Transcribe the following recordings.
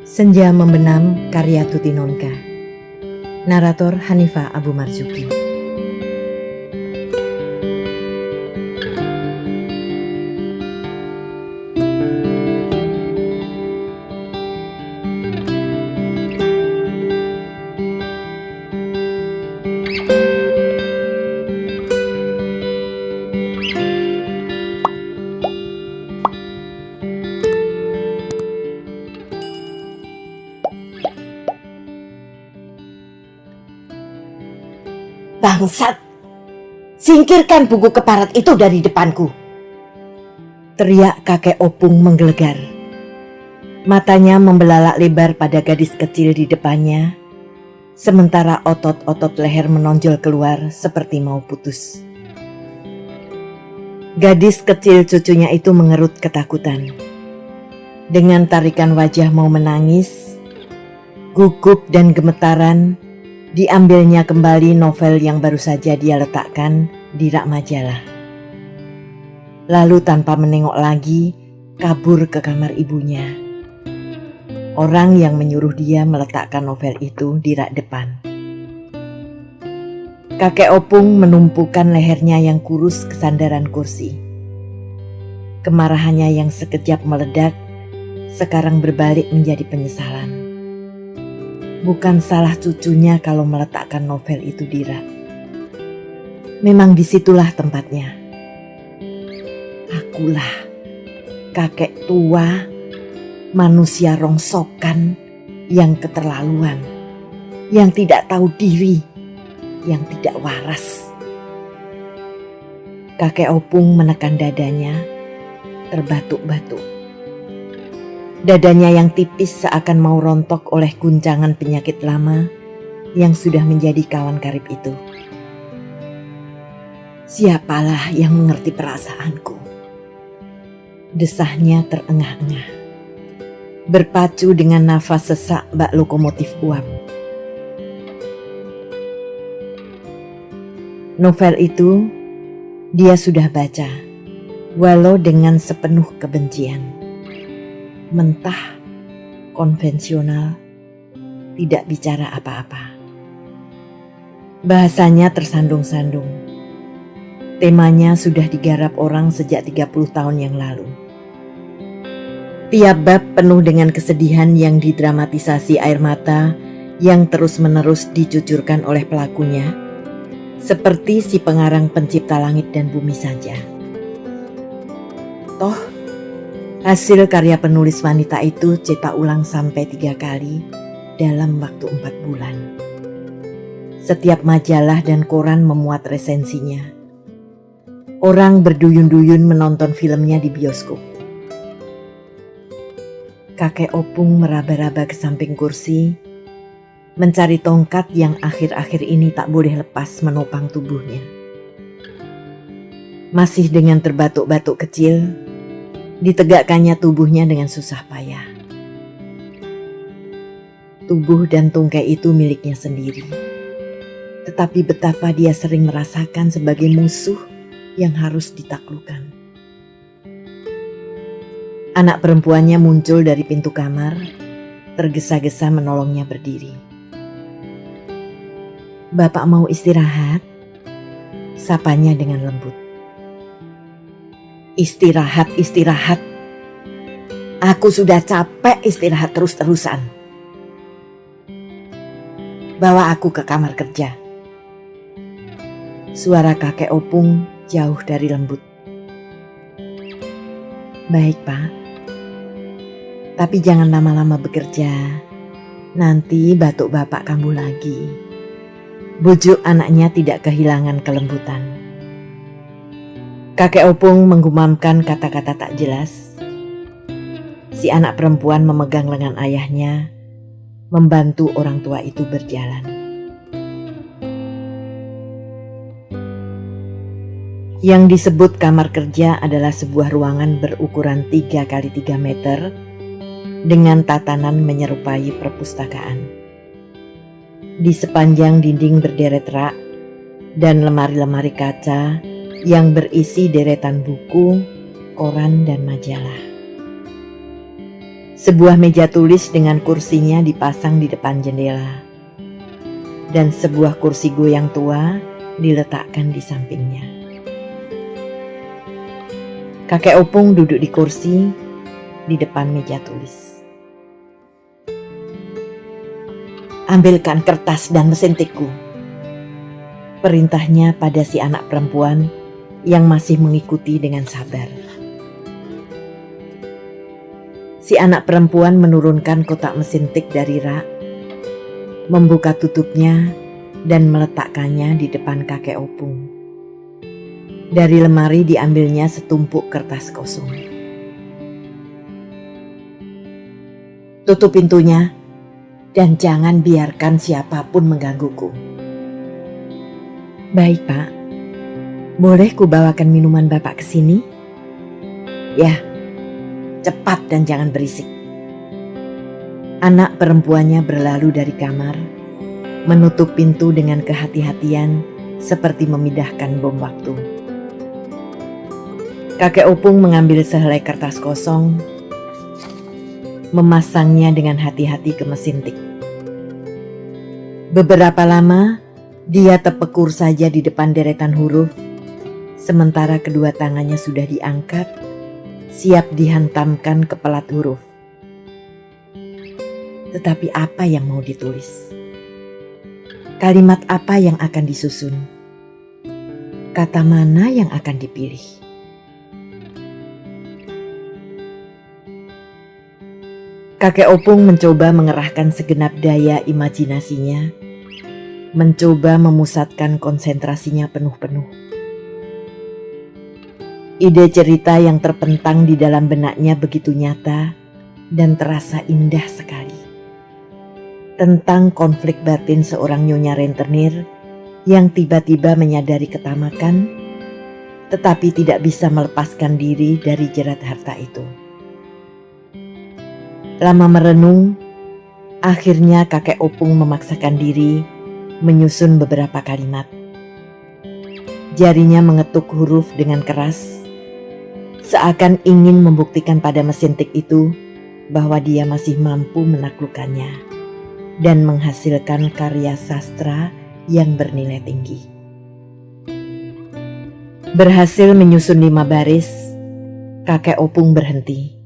Senja Membenam karya Tuti Nonka. Narator Hanifah Abu Marzuki. Bangsat, singkirkan buku keparat itu dari depanku, teriak kakek Opung menggelegar. Matanya membelalak lebar pada gadis kecil di depannya, sementara otot-otot leher menonjol keluar seperti mau putus. Gadis kecil cucunya itu mengerut ketakutan. Dengan tarikan wajah mau menangis, gugup dan gemetaran, diambilnya kembali novel yang baru saja dia letakkan di rak majalah. Lalu tanpa menengok lagi, kabur ke kamar ibunya. Orang yang menyuruh dia meletakkan novel itu di rak depan. Kakek Opung menumpukan lehernya yang kurus ke sandaran kursi. Kemarahannya yang sekejap meledak, sekarang berbalik menjadi penyesalan. Bukan salah cucunya kalau meletakkan novel itu di rak. Memang disitulah tempatnya. Akulah kakek tua, manusia rongsokan yang keterlaluan, yang tidak tahu diri, yang tidak waras. Kakek Opung menekan dadanya, terbatuk-batuk. Dadanya yang tipis seakan mau rontok oleh guncangan penyakit lama yang sudah menjadi kawan karib itu. Siapalah yang mengerti perasaanku? Desahnya terengah-engah, berpacu dengan nafas sesak bak lokomotif uap. Novel itu dia sudah baca, walau dengan sepenuh kebencian. Mentah, konvensional, tidak bicara apa-apa. Bahasanya tersandung-sandung. Temanya sudah digarap orang sejak 30 tahun yang lalu. Tiap bab penuh dengan kesedihan yang didramatisasi air mata yang terus-menerus dicucurkan oleh pelakunya, seperti si pengarang pencipta langit dan bumi saja. Toh, hasil karya penulis wanita itu cetak ulang sampai 3 kali dalam waktu 4 bulan. Setiap majalah dan koran memuat resensinya. Orang berduyun-duyun menonton filmnya di bioskop. Kakek Opung meraba-raba ke samping kursi, mencari tongkat yang akhir-akhir ini tak boleh lepas menopang tubuhnya. Masih dengan terbatuk-batuk kecil, ditegakkannya tubuhnya dengan susah payah. Tubuh dan tungkai itu miliknya sendiri. Tetapi betapa dia sering merasakan sebagai musuh yang harus ditaklukkan. Anak perempuannya muncul dari pintu kamar, tergesa-gesa menolongnya berdiri. "Bapak mau istirahat?" sapanya dengan lembut. Istirahat. Aku sudah capek istirahat terus-terusan. Bawa aku ke kamar kerja. Suara kakek Opung jauh dari lembut. Baik, Pak. Tapi jangan lama-lama bekerja. Nanti batuk bapak kambuh lagi. Bujuk anaknya tidak kehilangan kelembutan. Kakek Opung menggumamkan kata-kata tak jelas. Si anak perempuan memegang lengan ayahnya, membantu orang tua itu berjalan. Yang disebut kamar kerja adalah sebuah ruangan berukuran 3 kali 3 meter dengan tatanan menyerupai perpustakaan. Di sepanjang dinding berderet rak dan lemari-lemari kaca yang berisi deretan buku, koran, dan majalah. Sebuah meja tulis dengan kursinya dipasang di depan jendela, dan sebuah kursi goyang tua diletakkan di sampingnya. Kakek Opung duduk di kursi di depan meja tulis. "Ambilkan kertas dan mesin tikku," perintahnya pada si anak perempuan yang masih mengikuti dengan sabar. Si anak perempuan menurunkan kotak mesin tik dari rak, membuka tutupnya dan meletakkannya di depan kakek Opung. Dari lemari diambilnya setumpuk kertas kosong. "Tutup pintunya dan jangan biarkan siapapun menggangguku." "Baik, Pak. Boleh ku bawakan minuman Bapak ke sini?" "Ya, cepat dan jangan berisik." Anak perempuannya berlalu dari kamar, menutup pintu dengan kehati-hatian seperti memindahkan bom waktu. Kakek Opung mengambil sehelai kertas kosong, memasangnya dengan hati-hati ke mesin tik. Beberapa lama, dia terpekur saja di depan deretan huruf, sementara kedua tangannya sudah diangkat, siap dihantamkan ke pelat huruf. Tetapi apa yang mau ditulis? Kalimat apa yang akan disusun? Kata mana yang akan dipilih? Kakek Opung mencoba mengerahkan segenap daya imajinasinya, mencoba memusatkan konsentrasinya penuh-penuh. Ide cerita yang terpentang di dalam benaknya begitu nyata dan terasa indah sekali. Tentang konflik batin seorang nyonya rentenir yang tiba-tiba menyadari ketamakan, tetapi tidak bisa melepaskan diri dari jerat harta itu. Lama merenung, akhirnya kakek Opung memaksakan diri menyusun beberapa kalimat. Jarinya mengetuk huruf dengan keras, seakan ingin membuktikan pada mesin tik itu bahwa dia masih mampu menaklukkannya dan menghasilkan karya sastra yang bernilai tinggi. Berhasil menyusun 5 baris, kakek Opung berhenti.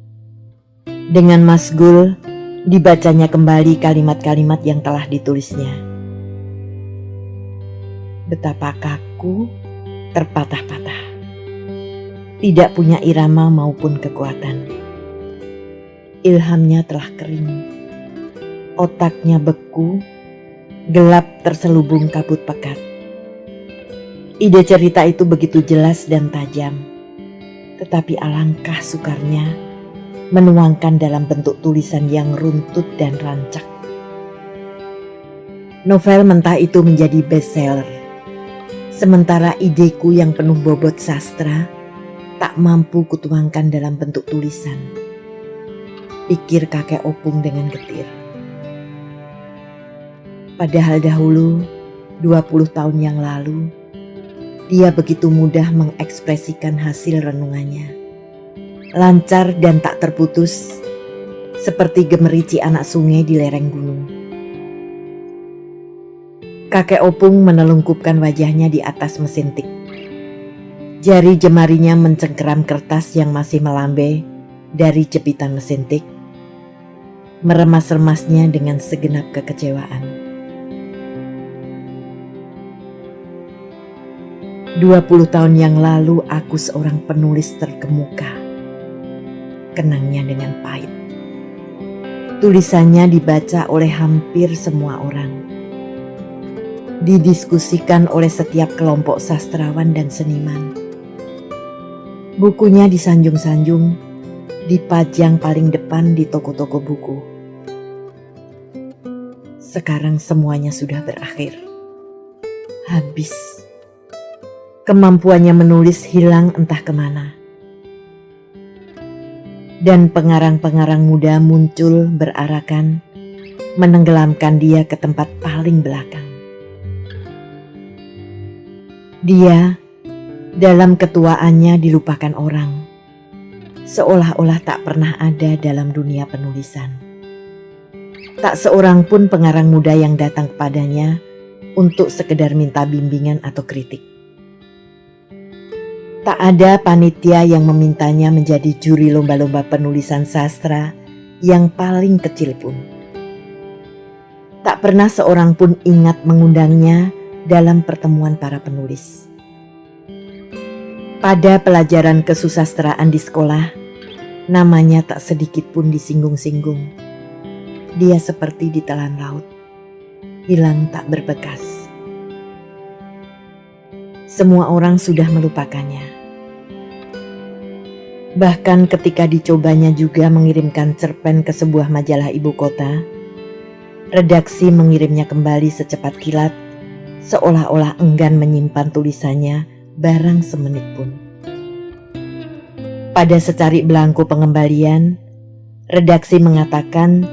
Dengan masgul, dibacanya kembali kalimat-kalimat yang telah ditulisnya. Betapa kaku, terpatah-patah. Tidak punya irama maupun kekuatan. Ilhamnya telah kering. Otaknya beku, gelap terselubung kabut pekat. Ide cerita itu begitu jelas dan tajam, tetapi alangkah sukarnya menuangkan dalam bentuk tulisan yang runtut dan rancak. Novel mentah itu menjadi bestseller, sementara ideku yang penuh bobot sastra tak mampu kutuangkan dalam bentuk tulisan, pikir kakek Opung dengan getir. Padahal dahulu, 20 tahun yang lalu, dia begitu mudah mengekspresikan hasil renungannya. Lancar dan tak terputus, seperti gemerici anak sungai di lereng gunung. Kakek Opung menelungkupkan wajahnya di atas mesin tik. Jari jemarinya mencengkeram kertas yang masih melambai dari jepitan mesin tik, meremas-remasnya dengan segenap kekecewaan. 20 tahun yang lalu aku seorang penulis terkemuka, kenangnya dengan pahit. Tulisannya dibaca oleh hampir semua orang, didiskusikan oleh setiap kelompok sastrawan dan seniman. Bukunya disanjung-sanjung, dipajang paling depan di toko-toko buku. Sekarang semuanya sudah berakhir. Habis. Kemampuannya menulis hilang entah kemana. Dan pengarang-pengarang muda muncul berarakan, menenggelamkan dia ke tempat paling belakang. Dia dalam ketuaannya dilupakan orang, seolah-olah tak pernah ada dalam dunia penulisan. Tak seorang pun pengarang muda yang datang kepadanya untuk sekedar minta bimbingan atau kritik. Tak ada panitia yang memintanya menjadi juri lomba-lomba penulisan sastra yang paling kecil pun. Tak pernah seorang pun ingat mengundangnya dalam pertemuan para penulis. Pada pelajaran kesusastraan di sekolah, namanya tak sedikit pun disinggung-singgung. Dia seperti ditelan laut, hilang tak berbekas. Semua orang sudah melupakannya. Bahkan ketika dicobanya juga mengirimkan cerpen ke sebuah majalah ibu kota, redaksi mengirimnya kembali secepat kilat, seolah-olah enggan menyimpan tulisannya barang semenit pun. Pada secari belangko pengembalian, redaksi mengatakan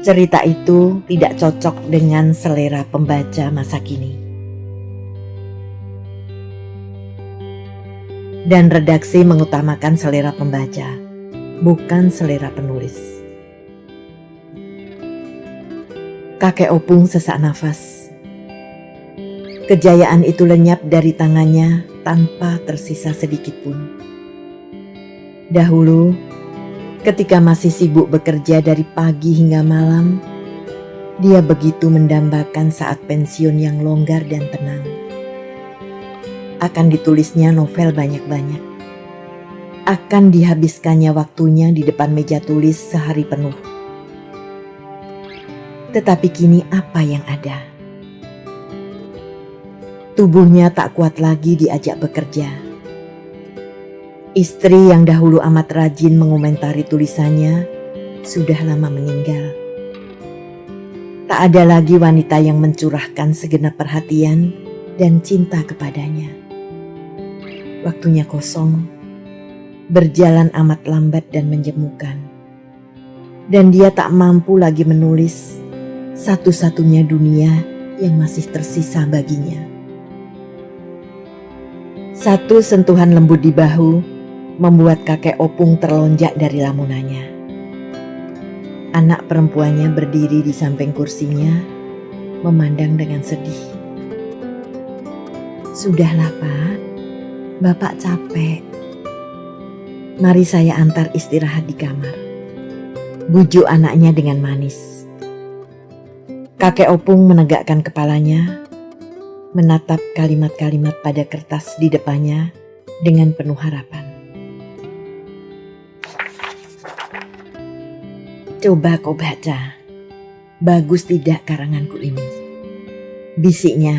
cerita itu tidak cocok dengan selera pembaca masa kini. Dan redaksi mengutamakan selera pembaca, bukan selera penulis. Kakek Opung sesak nafas. Kejayaan itu lenyap dari tangannya tanpa tersisa sedikit pun. Dahulu, ketika masih sibuk bekerja dari pagi hingga malam, dia begitu mendambakan saat pensiun yang longgar dan tenang. Akan ditulisnya novel banyak-banyak. Akan dihabiskannya waktunya di depan meja tulis sehari penuh. Tetapi kini apa yang ada? Tubuhnya tak kuat lagi diajak bekerja. Istri yang dahulu amat rajin mengomentari tulisannya sudah lama meninggal. Tak ada lagi wanita yang mencurahkan segenap perhatian dan cinta kepadanya. Waktunya kosong, berjalan amat lambat dan menjemukan. Dan dia tak mampu lagi menulis satu-satunya dunia yang masih tersisa baginya. Satu sentuhan lembut di bahu membuat kakek Opung terlonjak dari lamunannya. Anak perempuannya berdiri di samping kursinya, memandang dengan sedih. Sudahlah Pak, Bapak capek. Mari saya antar istirahat di kamar. Bujuk anaknya dengan manis. Kakek Opung menegakkan kepalanya, menatap kalimat-kalimat pada kertas di depannya dengan penuh harapan. Coba kau baca, bagus tidak karanganku ini? Bisiknya,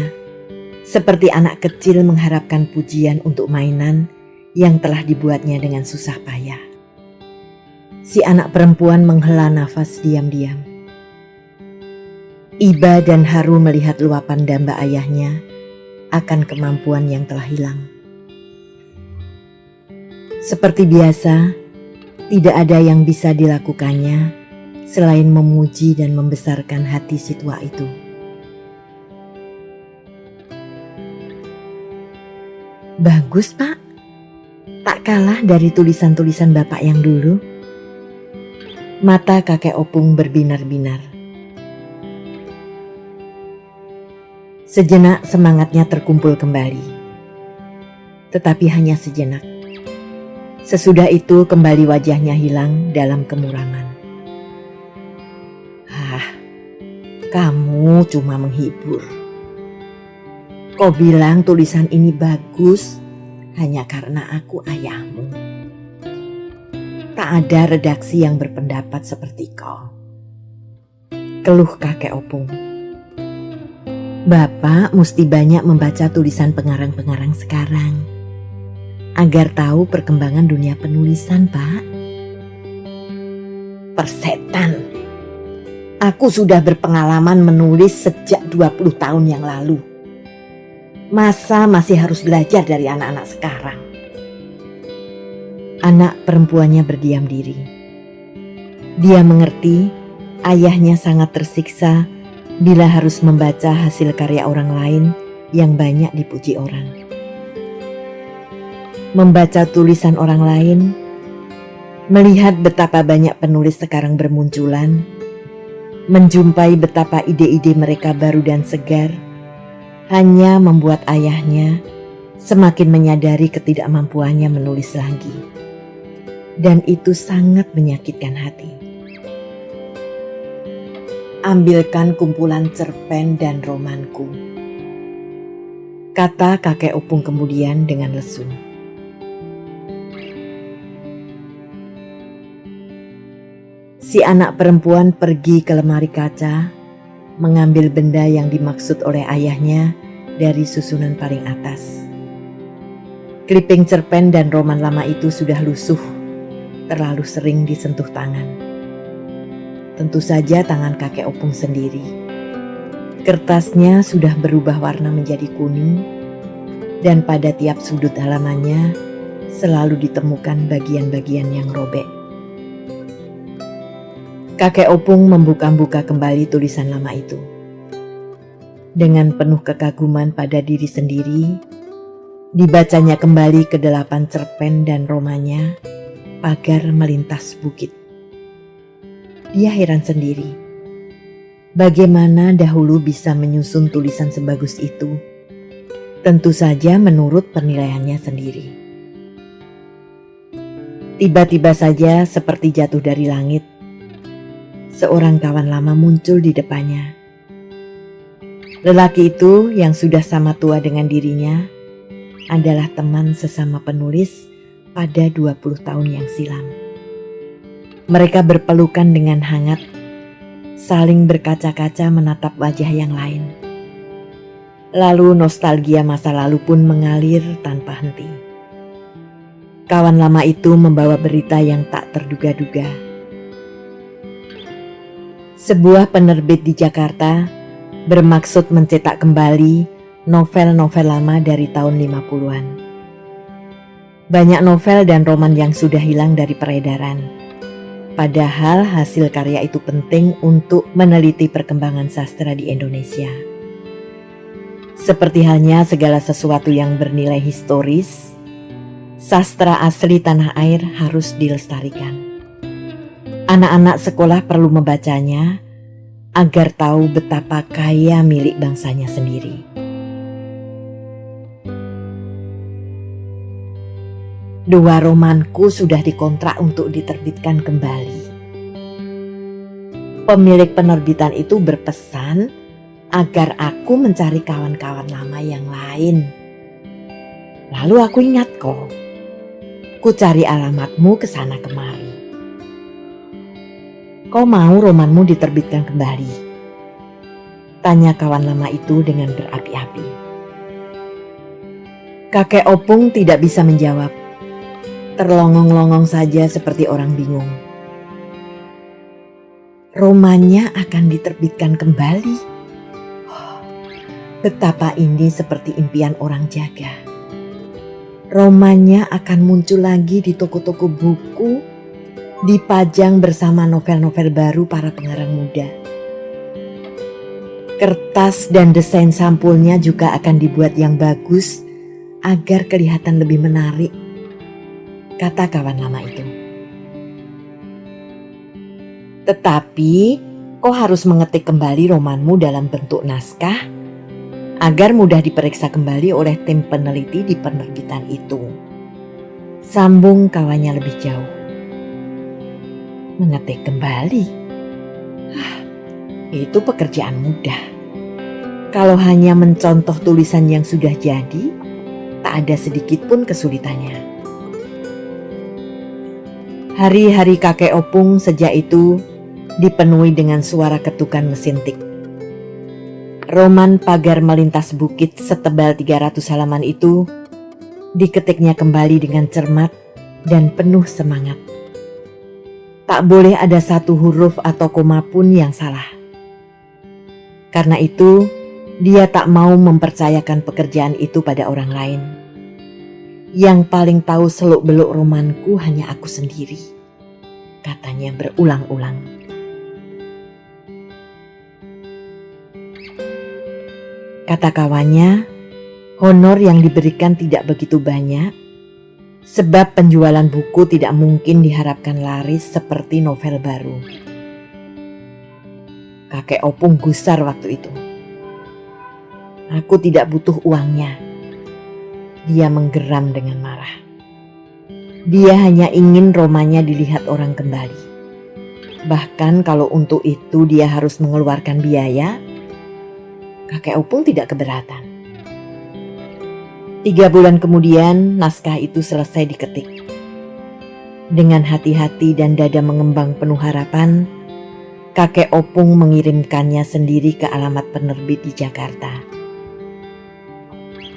seperti anak kecil mengharapkan pujian untuk mainan yang telah dibuatnya dengan susah payah. Si anak perempuan menghela nafas diam-diam. Iba dan haru melihat luapan damba ayahnya akan kemampuan yang telah hilang. Seperti biasa, tidak ada yang bisa dilakukannya selain memuji dan membesarkan hati si tua itu. Bagus Pak, tak kalah dari tulisan-tulisan Bapak yang dulu. Mata kakek Opung berbinar-binar. Sejenak semangatnya terkumpul kembali. Tetapi hanya sejenak. Sesudah itu kembali wajahnya hilang dalam kemuraman. Kamu cuma menghibur. Kau bilang tulisan ini bagus hanya karena aku ayahmu. Tak ada redaksi yang berpendapat seperti kau. Keluh kakek Opung. Bapak mesti banyak membaca tulisan pengarang-pengarang sekarang agar tahu perkembangan dunia penulisan, Pak. Persetan. Aku sudah berpengalaman menulis sejak 20 tahun yang lalu. Masa masih harus belajar dari anak-anak sekarang? Anak perempuannya berdiam diri. Dia mengerti ayahnya sangat tersiksa bila harus membaca hasil karya orang lain yang banyak dipuji orang. Membaca tulisan orang lain Melihat betapa banyak penulis sekarang bermunculan, menjumpai betapa ide-ide mereka baru dan segar, hanya membuat ayahnya semakin menyadari ketidakmampuannya menulis lagi. Dan itu sangat menyakitkan hati. "Ambilkan kumpulan cerpen dan romanku," kata kakek Opung kemudian dengan lesu. Si anak perempuan pergi ke lemari kaca, mengambil benda yang dimaksud oleh ayahnya dari susunan paling atas. Kliping cerpen dan roman lama itu sudah lusuh, terlalu sering disentuh tangan. Tentu saja tangan kakek Opung sendiri. Kertasnya sudah berubah warna menjadi kuning, dan pada tiap sudut halamannya selalu ditemukan bagian-bagian yang robek. Kakek Opung membuka-buka kembali tulisan lama itu. Dengan penuh kekaguman pada diri sendiri, dibacanya kembali ke-8 cerpen dan romannya, Pagar Melintas Bukit. Dia heran sendiri. Bagaimana dahulu bisa menyusun tulisan sebagus itu? Tentu saja menurut penilaiannya sendiri. Tiba-tiba saja seperti jatuh dari langit, seorang kawan lama muncul di depannya. Lelaki itu yang sudah sama tua dengan dirinya adalah teman sesama penulis pada 20 tahun yang silam. Mereka berpelukan dengan hangat, saling berkaca-kaca menatap wajah yang lain. Lalu nostalgia masa lalu pun mengalir tanpa henti. Kawan lama itu membawa berita yang tak terduga-duga. Sebuah penerbit di Jakarta bermaksud mencetak kembali novel-novel lama dari tahun 50-an. Banyak novel dan roman yang sudah hilang dari peredaran. Padahal hasil karya itu penting untuk meneliti perkembangan sastra di Indonesia. Seperti halnya segala sesuatu yang bernilai historis, sastra asli tanah air harus dilestarikan. Anak-anak sekolah perlu membacanya agar tahu betapa kaya milik bangsanya sendiri. Dua romanku sudah dikontrak untuk diterbitkan kembali. Pemilik penerbitan itu berpesan agar aku mencari kawan-kawan lama yang lain. Lalu aku ingat kok, ku cari alamatmu ke sana kemari. "Kau mau romanmu diterbitkan kembali?" tanya kawan lama itu dengan berapi-api. Kakek Opung tidak bisa menjawab. Terlongong-longong saja seperti orang bingung. Romannya akan diterbitkan kembali. Betapa ini seperti impian orang jaga. Romannya akan muncul lagi di toko-toko buku, dipajang bersama novel-novel baru para pengarang muda. Kertas dan desain sampulnya juga akan dibuat yang bagus agar kelihatan lebih menarik, kata kawan lama itu. Tetapi kau harus mengetik kembali romanmu dalam bentuk naskah agar mudah diperiksa kembali oleh tim peneliti di penerbitan itu. Sambung kawannya lebih jauh. Mengetik kembali? Itu pekerjaan mudah. Kalau hanya mencontoh tulisan yang sudah jadi, tak ada sedikit pun kesulitannya. Hari-hari kakek Opung sejak itu dipenuhi dengan suara ketukan mesin tik. Roman Pagar Melintas Bukit setebal 300 halaman itu diketiknya kembali dengan cermat dan penuh semangat. Tak boleh ada satu huruf atau koma pun yang salah. Karena itu, dia tak mau mempercayakan pekerjaan itu pada orang lain. Yang paling tahu seluk-beluk romanku hanya aku sendiri, katanya berulang-ulang. Kata kawannya, honor yang diberikan tidak begitu banyak, Sebab penjualan buku tidak mungkin diharapkan laris seperti novel baru. Kakek Opung gusar waktu itu. Aku tidak butuh uangnya. Dia menggeram dengan marah. Dia hanya ingin romanya dilihat orang kembali. Bahkan kalau untuk itu dia harus mengeluarkan biaya, kakek Opung tidak keberatan. 3 bulan kemudian naskah itu selesai diketik. Dengan hati-hati dan dada mengembang penuh harapan, kakek Opung mengirimkannya sendiri ke alamat penerbit di Jakarta.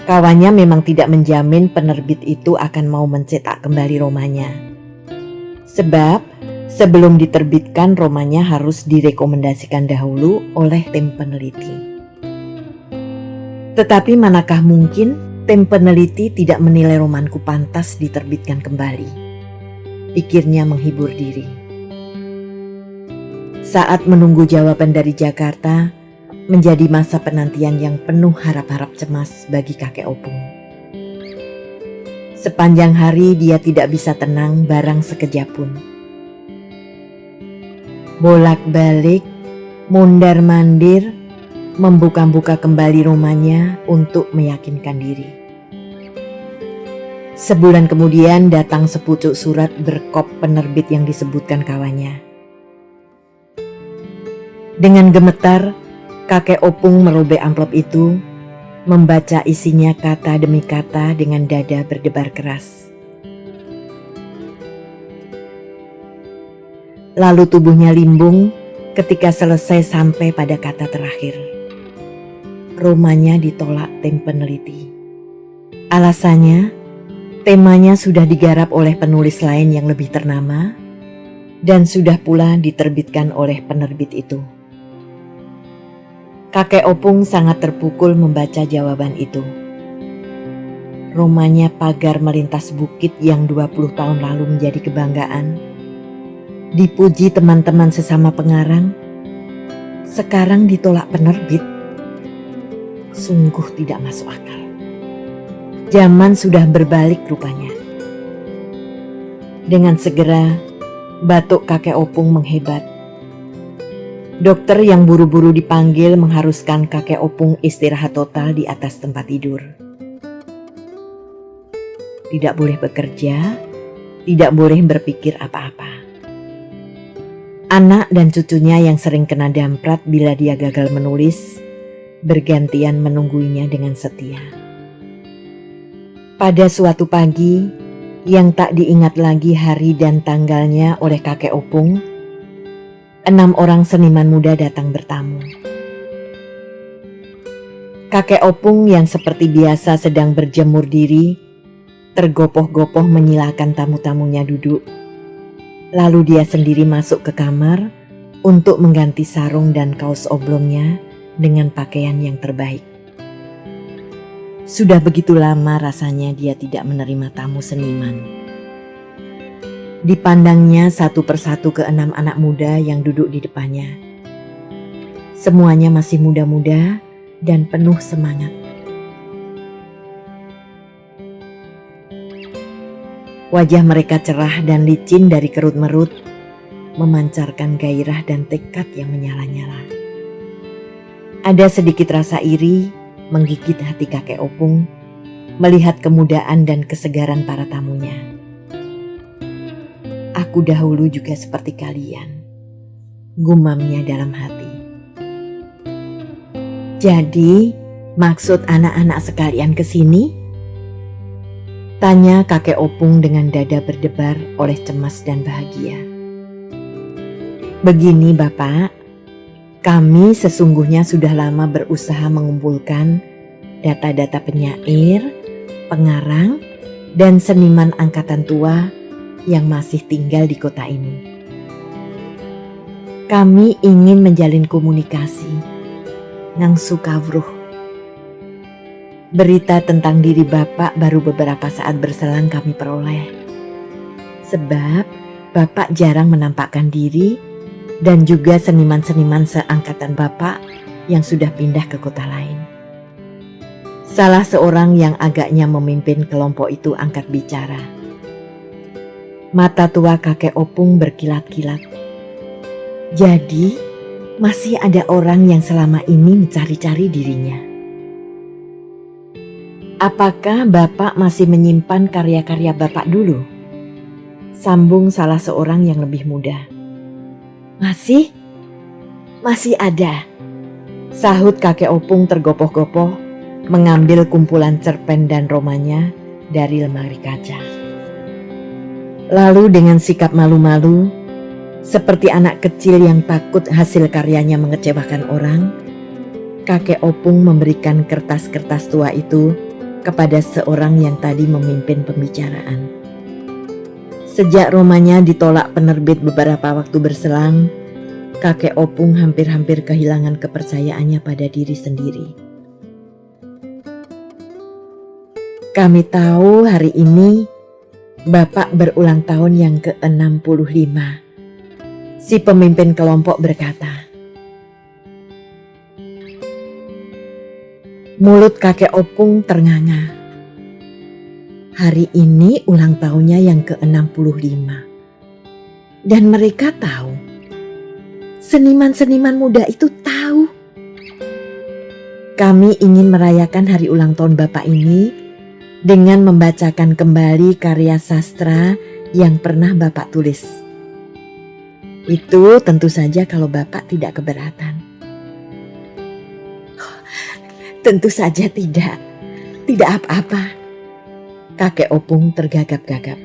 Kawannya memang tidak menjamin penerbit itu akan mau mencetak kembali romanya. Sebab sebelum diterbitkan romanya harus direkomendasikan dahulu oleh tim peneliti. Tetapi manakah mungkin tim peneliti tidak menilai romanku pantas diterbitkan kembali? Pikirnya menghibur diri. Saat menunggu jawaban dari Jakarta, menjadi masa penantian yang penuh harap-harap cemas bagi kakek Opung. Sepanjang hari dia tidak bisa tenang barang sekejap pun. Bolak-balik, mondar-mandir, membuka-buka kembali romanya untuk meyakinkan diri. Sebulan kemudian datang sepucuk surat berkop penerbit yang disebutkan kawannya. Dengan gemetar, kakek Opung merobek amplop itu, membaca isinya kata demi kata dengan dada berdebar keras. Lalu tubuhnya limbung ketika selesai sampai pada kata terakhir. Romanya ditolak tim peneliti. Alasannya, temanya sudah digarap oleh penulis lain yang lebih ternama dan sudah pula diterbitkan oleh penerbit itu. Kakek Opung sangat terpukul membaca jawaban itu. Romanya Pagar Melintas Bukit yang 20 tahun lalu menjadi kebanggaan, dipuji teman-teman sesama pengarang, sekarang ditolak penerbit. Sungguh tidak masuk akal. Zaman sudah berbalik rupanya. Dengan segera, batuk kakek Opung menghebat. Dokter yang buru-buru dipanggil mengharuskan kakek Opung istirahat total di atas tempat tidur. Tidak boleh bekerja, tidak boleh berpikir apa-apa. Anak dan cucunya yang sering kena damprat bila dia gagal menulis, bergantian menungguinya dengan setia. Pada suatu pagi, yang tak diingat lagi hari dan tanggalnya oleh kakek Opung, 6 orang seniman muda datang bertamu. Kakek Opung yang seperti biasa sedang berjemur diri, tergopoh-gopoh menyilakan tamu-tamunya duduk. Lalu dia sendiri masuk ke kamar untuk mengganti sarung dan kaos oblongnya dengan pakaian yang terbaik. Sudah begitu lama rasanya dia tidak menerima tamu seniman. Dipandangnya satu persatu ke 6 anak muda yang duduk di depannya. Semuanya masih muda-muda dan penuh semangat. Wajah mereka cerah dan licin dari kerut-merut, memancarkan gairah dan tekad yang menyala-nyala. Ada sedikit rasa iri menggigit hati kakek Opung melihat kemudaan dan kesegaran para tamunya. Aku dahulu juga seperti kalian, gumamnya dalam hati. Jadi, maksud anak-anak sekalian ke sini? Tanya kakek Opung dengan dada berdebar oleh cemas dan bahagia. Begini Bapak, kami sesungguhnya sudah lama berusaha mengumpulkan data-data penyair, pengarang, dan seniman angkatan tua yang masih tinggal di kota ini. Kami ingin menjalin komunikasi, ngangsu kawruh. Berita tentang diri Bapak baru beberapa saat berselang kami peroleh. Sebab Bapak jarang menampakkan diri dan juga seniman-seniman seangkatan Bapak yang sudah pindah ke kota lain. Salah seorang yang agaknya memimpin kelompok itu angkat bicara. Mata tua kakek Opung berkilat-kilat. Jadi, masih ada orang yang selama ini mencari-cari dirinya. Apakah Bapak masih menyimpan karya-karya Bapak dulu? Sambung salah seorang yang lebih muda. Masih ada, sahut kakek Opung tergopoh-gopoh mengambil kumpulan cerpen dan romannya dari lemari kaca. Lalu dengan sikap malu-malu, seperti anak kecil yang takut hasil karyanya mengecewakan orang, kakek Opung memberikan kertas-kertas tua itu kepada seorang yang tadi memimpin pembicaraan. Sejak romannya ditolak penerbit beberapa waktu berselang, kakek Opung hampir-hampir kehilangan kepercayaannya pada diri sendiri. Kami tahu hari ini Bapak berulang tahun yang ke-65. Si pemimpin kelompok berkata. Mulut kakek Opung ternganga. Hari ini ulang tahunnya yang ke-65. Dan mereka tahu. Seniman-seniman muda itu tahu. Kami ingin merayakan hari ulang tahun Bapak ini dengan membacakan kembali karya sastra yang pernah Bapak tulis. Itu tentu saja kalau Bapak tidak keberatan. Tentu saja tidak apa-apa. Kakek Opung tergagap-gagap.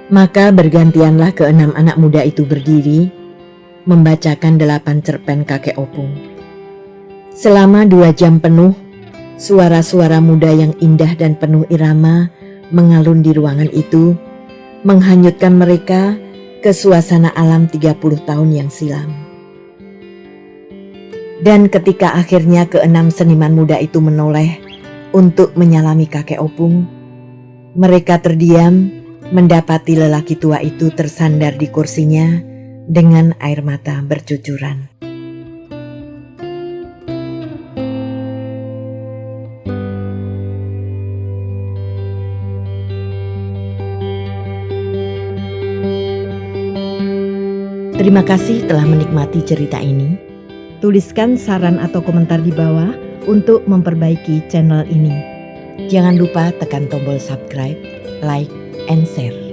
Maka bergantianlah ke-6 anak muda itu berdiri, membacakan 8 cerpen kakek Opung. Selama 2 jam penuh, suara-suara muda yang indah dan penuh irama mengalun di ruangan itu, menghanyutkan mereka ke suasana alam 30 tahun yang silam. Dan ketika akhirnya ke-6 seniman muda itu menoleh untuk menyalami kakek Opung, mereka terdiam mendapati lelaki tua itu tersandar di kursinya dengan air mata bercucuran. Terima kasih telah menikmati cerita ini. Tuliskan saran atau komentar di bawah untuk memperbaiki channel ini. Jangan lupa tekan tombol subscribe, like, and share.